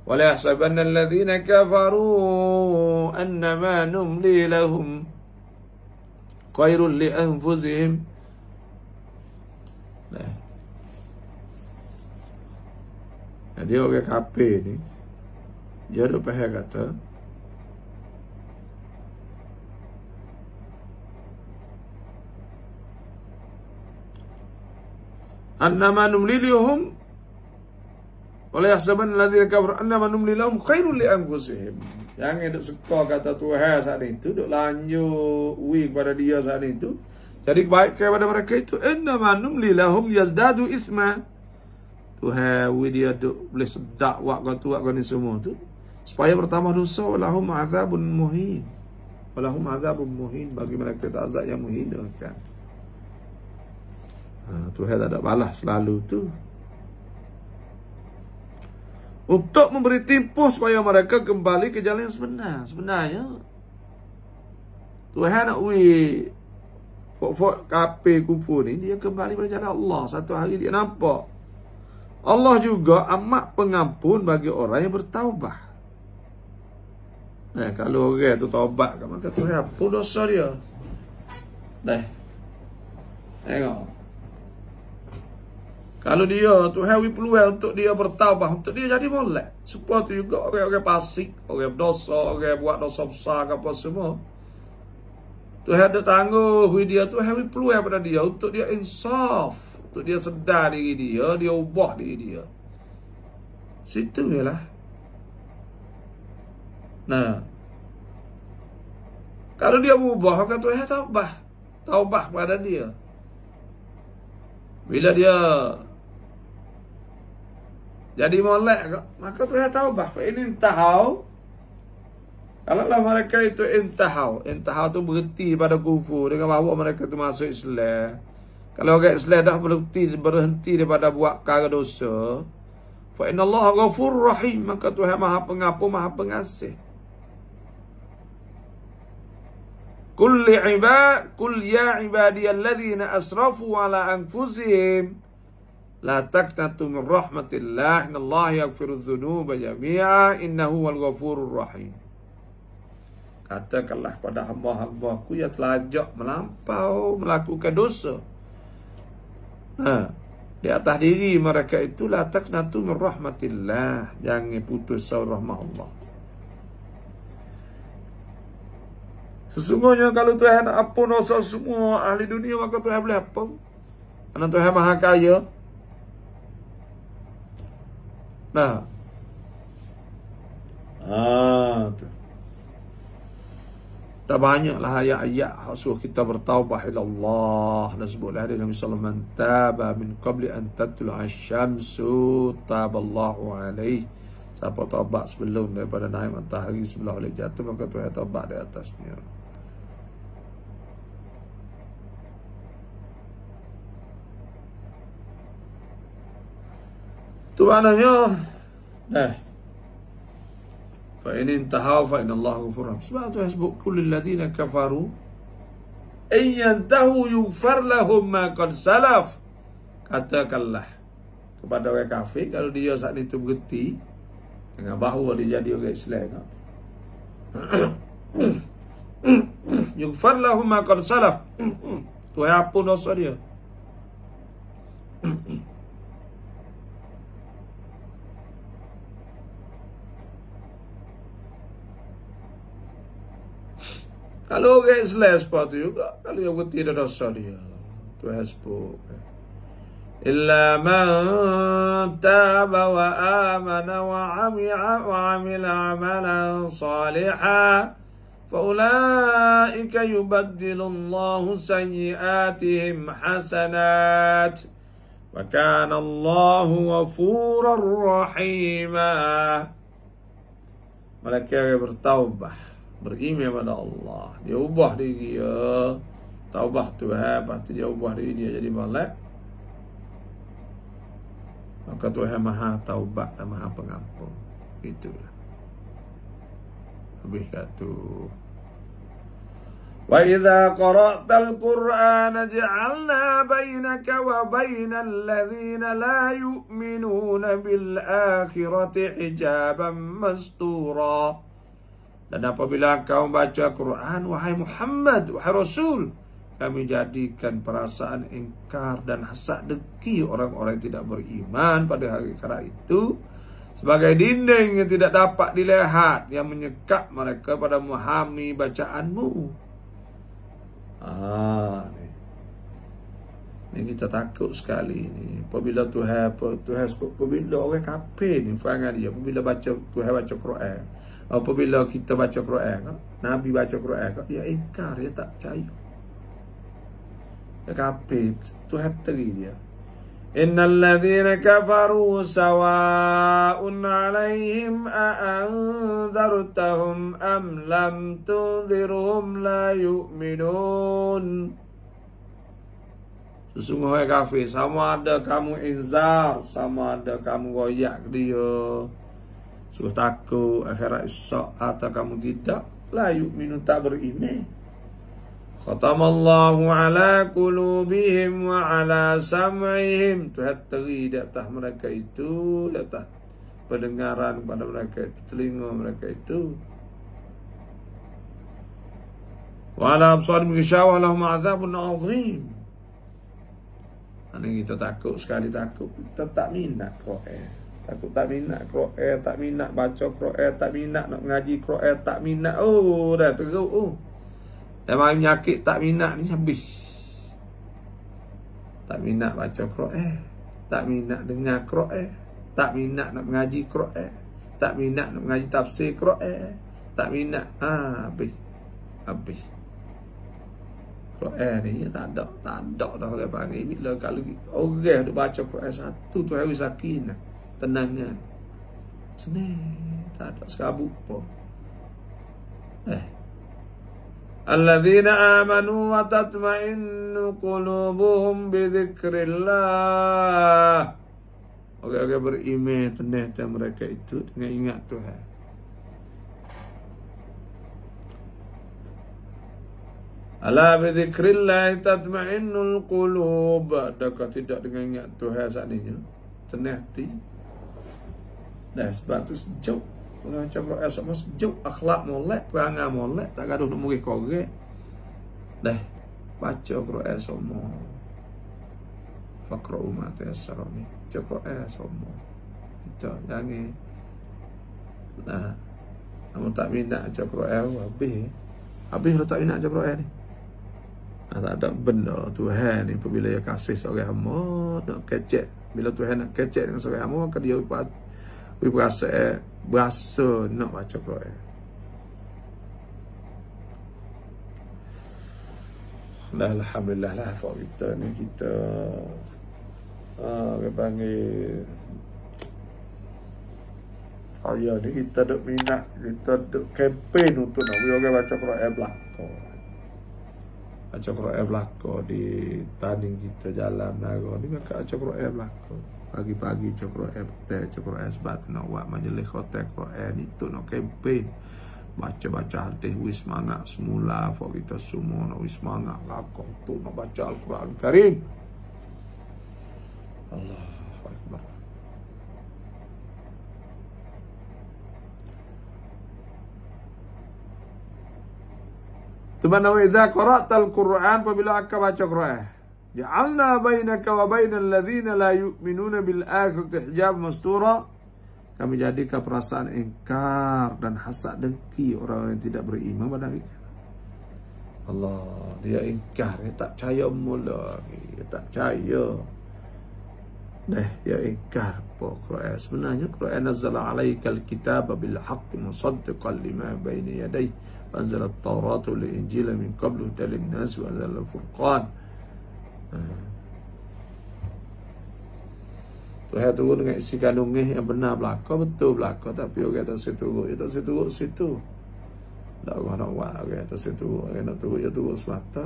Wala yahsabanna alladhina kafaru annama numli lahum khairul li anfusihim. Dia orang kafir ni, dia ada pahal kata annama numli lahum wala yahsaban alladhina kafaru annama numli lahum khairul li anfusihim. Yang duk suka kata Tuhan saat itu, duk lanjut kepada dia saat itu, jadi baik kepada mereka itu. Innama numli lahum yazdadu ithma. Tuhan dia duk boleh sedak wak ni semua tu supaya bertambah dosa. Walahum azabun muhin. Walahum azabun muhin, bagi mereka itu azab yang menghinakan. Tuhan tak ada balas selalu tu. Untuk memberi timpuh supaya mereka kembali ke jalan yang sebenar. Sebenarnya Tuhan nak fok kafir kufur ni, dia kembali pada jalan Allah. Satu hari dia nampak Allah juga amat pengampun bagi orang yang bertaubat. Kalau orang tu taubat, maka Tuhan ampun dosa dia. Tengok. Kalau dia Tuhan peluang untuk dia bertaubat, untuk dia jadi molek. Supaya tu juga orang-orang fasik, orang berdosa, orang buat dosa besar apa semua, Tuhan ada tangguh dia, Tuhan peluang pada dia untuk dia insaf, untuk dia sedar diri dia ubah diri dia. Situ ialah. Nah, kalau dia berubah, kata Tuhan taubah pada dia. Bila dia jadi molek, maka Tuhan taubah. Fa in intahau, kalaulah mereka itu intahau tu berhenti pada kufur, dengan bawa mereka itu masuk Islam. Kalau orang Islam dah berhenti daripada buat perkara dosa, fa innallaha ghafurur rahim, maka Tuhan Maha Pengampun, Maha Pengasih. Qul ya ibadiyalladzina asrafu ala anfusihim la taqnatu min rahmatillah, innallaha yaghfiru dzunuba jami'a, innahu wal ghafurur rahim. Katakanlah pada hamba-hambaku yang telajak melampau melakukan dosa, di atas diri mereka itu, la taqnatu min rahmatillah, jangan putus asa rahmat Allah. Sesungguhnya kalau Tuhan ampun dosa semua ahli dunia, maka Tuhan boleh ampun. Karena Tuhan Maha Kaya. Nah, tu. Dah banyaklah ayat-ayat suruh kita bertaubah ila Allah. Dan sebutlah hadis Nabi sallallahu alaihi wasallam, taba min qabli an tatlu'a asy-syamsu taballahu alaihi. Siapa taubat sebelum daripada naik matahari sebelah oleh jatuh, maka Tuhan taubat di atasnya. Itu maknanya fa in intahaw fa innallaha ghafurur rahim. Sebab Tuhan sebut kullil ladzina kafaru ay yantahu yughfar lahum ma qad salaf. Katakanlah kepada orang kafir, kalau dia saat itu berhenti dengan bahawa dia jadi orang Islam, yughfar lahum ma qad salaf, Tuhan ampun dosa dia. Kalau orang Islam seperti juga, kalau dia berhenti dah dosa dia, Tuhan sebut illa man taba wa amana wa amila amalan salihan fa ulaika yubaddilu Allahu sayyi'atihim hasanat wa kana Allahu ghafurur rahima. Mereka yang bertaubat, beriman kepada Allah, dia ubah diri dia, taubah Tuhan, lepas tu dia ubah diri dia jadi molek, maka Tuhan Maha Taubat dan Maha Pengampun. Itulah. Habis kata, wa idza qara'tal Qur'ana ja'alna bainaka wa bainal ladzina la yu'minuna bil akhirati hijaban mastura. Dan apabila kau baca Quran, wahai Muhammad, wahai Rasul, kami jadikan perasaan ingkar dan hasad dengki orang-orang yang tidak beriman pada hari akhirat itu sebagai dinding yang tidak dapat dilihat, yang menyekat mereka pada memahami bacaanmu. Ni kita takut sekali ni. Apabila Tuhan apabila orang kafir ni perangai dia, apabila Tuhan baca Quran, apabila kita baca Quran, Nabi baca Quran, dia ingkar, dia tak percaya. Dia kafir, Tuhan teri dia. Innal ladzina kafaru sawa'un 'alaihim a'anzartahum am lam tunzirhum la yu'minun. Sesungguhnya kafir, sama ada kamu inzar, sama ada kamu royak dia, suruh takut akhirat esok, atau kamu tidak, la yu'minu, tak beriman. Khatamallahu ala qulubihim wa ala sam'ihim. Tuhan teri di atas mereka itu, di atas pendengaran pada mereka itu, telinga mereka itu. Wa ala absarihim ghishawah lahum 'adzabun 'adzim. Ini kita takut sekali, takut kita tak minat Quran, takut tak minat Quran, tak minat baca Quran, tak minat nak mengaji Quran, tak minat. Oh, dah teruk. Dah main penyakit tak minat ni habis. Tak minat baca Quran, tak minat dengar Quran, tak minat nak mengaji Quran, tak minat nak mengaji tafsir Quran, tak minat, habis Quran ni tak ada dah orang panggil. Bila kalau orang duk baca Quran satu tu hari sakinah, tenangnya senang, tak ada sekabut pun. Alladzina amanu wa tatma'innu qulubuhum bi dzikrillah. Orang-orang beriman tenang mereka itu dengan ingat Tuhan. Ala bi dzikrillah tatma'innul qulub. Adakah tidak dengan ingat Tuhan saat ini? Tenang hati. Dah sebab tu sejuk. Orang macam Quran sama sejuk, akhlak molek, perangai molek, tak gaduh nak murid korek. Dah baca Quran semua. Faqra'u ma tayassara min. Baca Quran semua. Itu jangan. Nah, kamu tak minat baca Quran habis. Habis kalau tak minat baca Quran ni. Tak ada benda Tuhan ni apabila dia kasih seorang hamba nak kecek. Bila Tuhan nak kecek dengan seorang hamba, maka dia berasa nak baca Quran. Alhamdulillah lah kita ni kita dia panggil ni kita duk minat, kita duk kempen untuk nak orang baca Quran belakang. Baca Quran belakang di tanding kita jalan naga ni, maka baca Quran belakang. Pagi-pagi baca Quran, petang baca Quran, sebab tu nak buat majlis khotam Quran itu nak kempen. Baca-baca hadis wis semangat semula, for kita semua nak wis semangat lakon tu nak baca Al-Quran Karim. Allahu Akbar. Teman wa idza qara'tal Qur'an, apabila akan baca Quran, ja'alna bainaka wa bainal ladzina la yu'minuna bil akhirati hijab mastura. Kami jadikan perasaan ingkar dan hasad dengki orang yang tidak beriman pada hari kiamat. Allah, dia ingkar, dia tak percaya mula, dia tak percaya. Dia ingkar Quran. Sebenarnya Quran nazzala alaikal kitaba bil haqqi musaddiqan lima bayna yadayhi wa anzala at-taurata wal injila min qablu hudan lin-nas wa anzala al-furqan. Tuhan turun dengan isi kandungnya yang benar belaka, betul belaka, tapi orang tak seturut, dia tak seturut situ. Tak orang nak buat, orang tak seturut, orang nak turut, dia turut semata.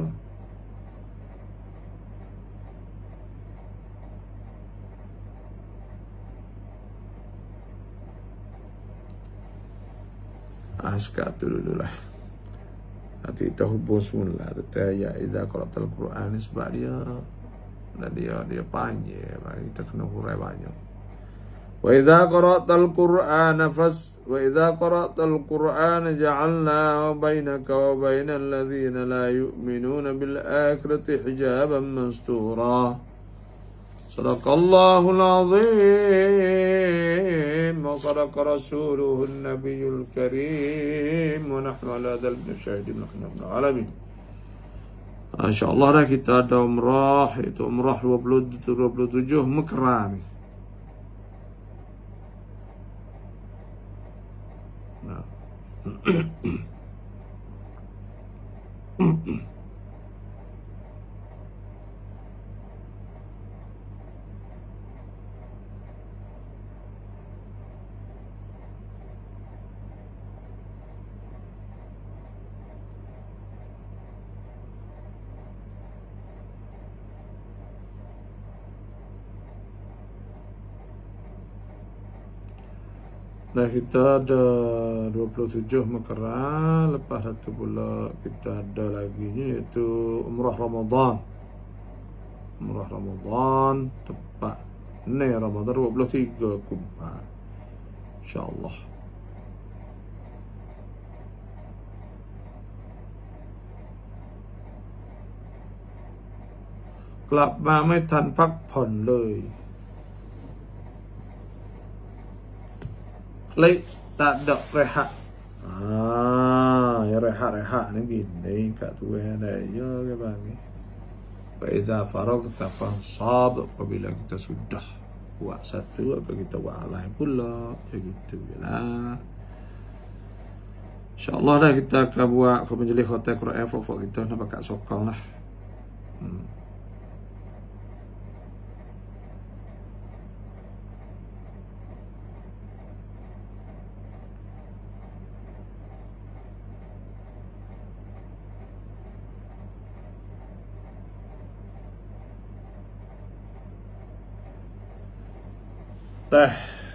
Sekarang tu dululah. Nanti kita hubung semula tentang ayat idza qara'tal Quran ni, sebab dia dan dia panjang, kita kena hurai banyak. Wa idza qara'tal Qur'ana wa idza qara'tal Qur'ana ja'alna bainaka wa bainal ladzina la yu'minuna bil akhirati hijaban mastura. Sadaqallahul azim wa sadaqa rasuluhun nabiyul karim wa nahnu ala dzalika syahidin min alamin. InsyaAllah dah kita ada umrah, itu umrah 27 Mekah ni. Nah. Nah, kita ada 27 Mekah, lepas itu pula kita ada lagi iaitu umrah Ramadan. Umrah Ramadan tepat ni Ramadan 23 Kumpul. InsyaAllah. Kelab maไม่ทันพักผ่อนเลย Klik tak ada rehat. Ya rehat ni gini kat tu ada ya ke bang. Fa idza faragta fansab, apabila kita sudah buat satu apa kita buat lain pula, begitu lah. InsyaAllah dah kita akan buat ke majlis hotel Quran for kita nak pakai sokong lah.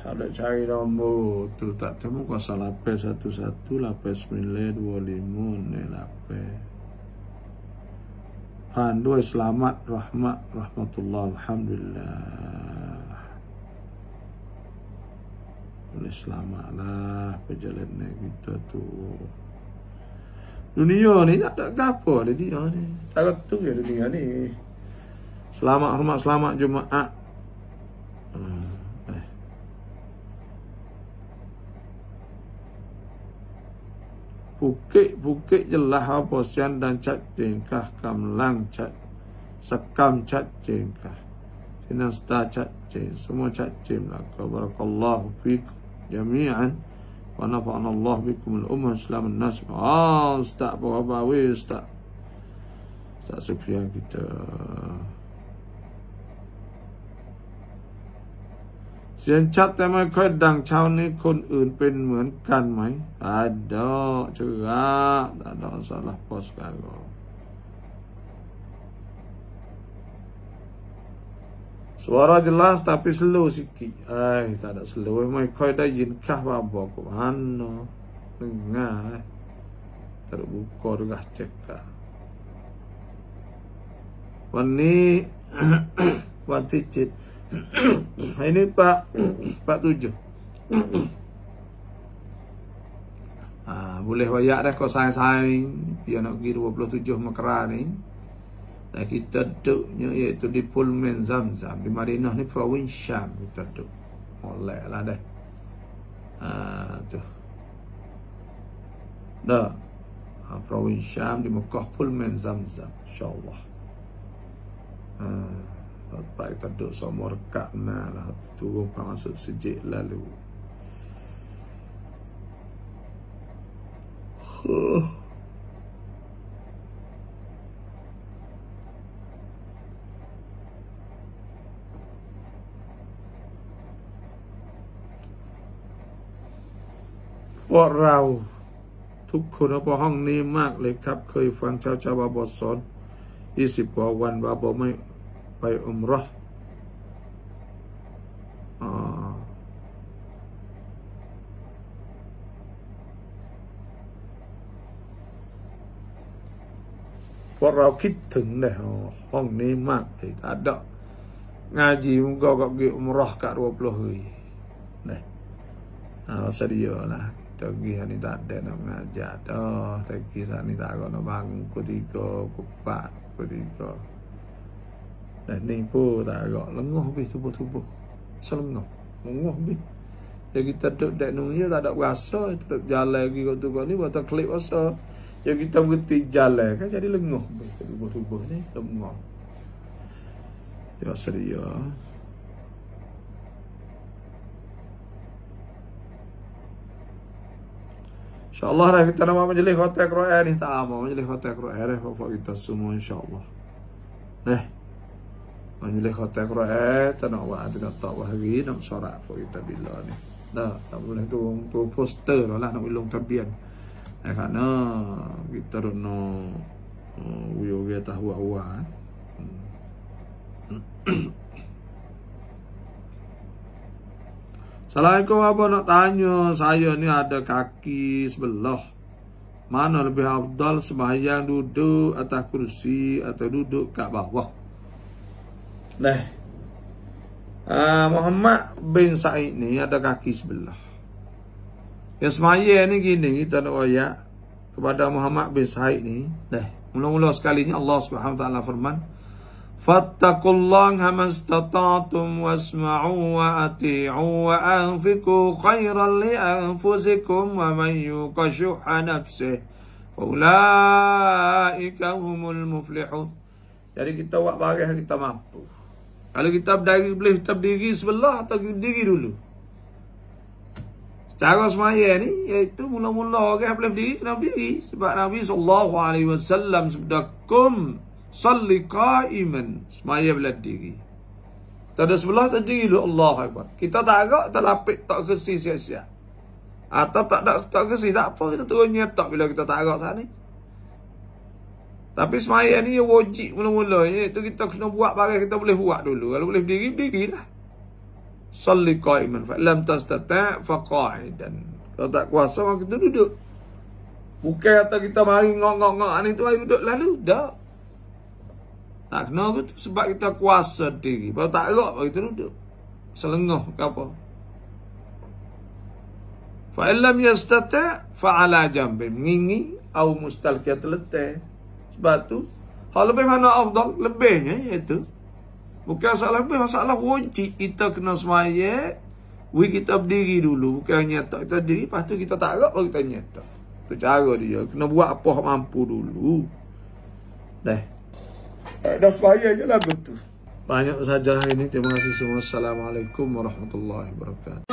Ada cari nombor tu tak temu kuasa 811 892 Pandu selamat rahmatullah alhamdulillah. Boleh selamatlah perjalanan kita tu. Dunia ni tak ada gapo ada dia ni. Tak tu ya dunia ni. Selamat hormat selamat Jumaat. Bukit jelah apa sian dan cat jengkah kamlang cat sekam cat jengkah sinan sta cat jeng semua cat jeng laka barakallahu fikum jami'an wa nafa'ana Allah bikum al-ummah Islam an-nas. Ustaz apa Ustaz Sufian kitaเสียงชัดแต่ไม่ค่อยดังเช้านี้คนอื่นเป็นเหมือนกันไหมada juga ada salah pos kalau suara jelas tapi slow sikit tak ada slow ไม่ค่อยได้ยินkahบอกกว่าno dengar terbuka juga cekวันนี้ วันที่7 ini Pak 7 boleh wayak dah kau sayang-sayang dia nak pergi 27 Mekah ni dan kita duduknya iaitu di Pulmen Zamzam di Madinah ni Provinsi Syam kita duduk molek lah dah tu dah Provinsi Syam di Mekah Pulmen Zamzam insyaAllah Pak kita duduk semua rekat lah turun masuk sejik laluพวกเราทุกคนพอห้องนี้มากเลยครับเคยฟังชาวบาบอสอน20 กว่าวันบาบอไม่ไปอุมเราะห์พวกเราคิดถึงเลยห้องนี้มากเลยtak ada ngaji muka kau pergi umrah kat 20 hari dah sedia lah kita pergi hari ni tak ada nak mengajar dah lagi saat ni tak ada nak bangun pukul 3 pukul 4 pukul 3 dan ni pun tak agak lenguh habis tubuh-tubuh selenguh lenguh habis jadi kita duduk dek nunggu tak ada berasa tetap jalan lagi kat tubuh ni buat klik rasa jadi kita berhenti jalan kan jadi lenguh habis tubuh-tubuh ni lenguh ya seria insyaAllah dah kita nama majlis hotel Quran ni tak apa majlis hotel Quran dah bapak kita semua insyaAllah majlis hotel Quran tak nak buat ada tak hari nak sorak for kita bila ni dah tak boleh tu poster lah nak ulung tabian kerana kita rono wiyo dia tahu awal Assalamualaikum apa nak tanya saya ni ada kaki sebelah mana lebih afdal sembahyang duduk atas kursi atau duduk kat bawah Muhammad bin Said ni ada kaki sebelah. Yang semaya ni gini kita nak ayat kepada Muhammad bin Said ni. Mula-mula sekalinya Allah Subhanahu wa taala firman, "Fattaqullaha mastata'tum wasma'u wa ati'u wa anfiqu khairan li anfusikum wa man yuqa shuhha nafsihi fa ulaika humul muflihun." Jadi kita buat barang kita mampu. Kalau kita boleh berdiri sebelah atau berdiri dulu. Cara semaya ni iaitu mula-mula orang boleh berdiri kena berdiri sebab Nabi SAW sebut kum salli qa'iman, semaya boleh berdiri. Tak ada sebelah tak berdiri dulu, Allahu Akbar. Kita tak agak tak lapik tak kesi sia-sia. Atau tak kesi tak apa, kita turun nyetak bila kita tak agak saat ni. Tapi semaya ni wajib mula-mula, iaitu kita kena buat barang kita boleh buat dulu. Kalau boleh berdiri, berdiri dah. Salli qa'iman fa lam tastata' fa qa'idan. Kalau tak kuasa maka kita duduk. Bukan kata kita mari ngok-ngok ni tu mari duduk lalu dah. Tak kena gitu sebab kita kuasa diri. Kalau tak erak kita duduk. Selengah ke apa. Fa lam yastata' fa 'ala jambin. Mengingi atau mustalqiyat letak. Sebab tu hal lebih mana afdal lebihnya iaitu bukan masalah lebih, masalah wajib kita kena semaya. Kita berdiri dulu, bukan nyetak kita berdiri, lepas tu kita tak agak baru kita nyetak. Itu cara dia, kena buat apa mampu dulu. Dah semaya je lah betul. Banyak saja hari ini. Terima kasih semua. Assalamualaikum warahmatullahi wabarakatuh.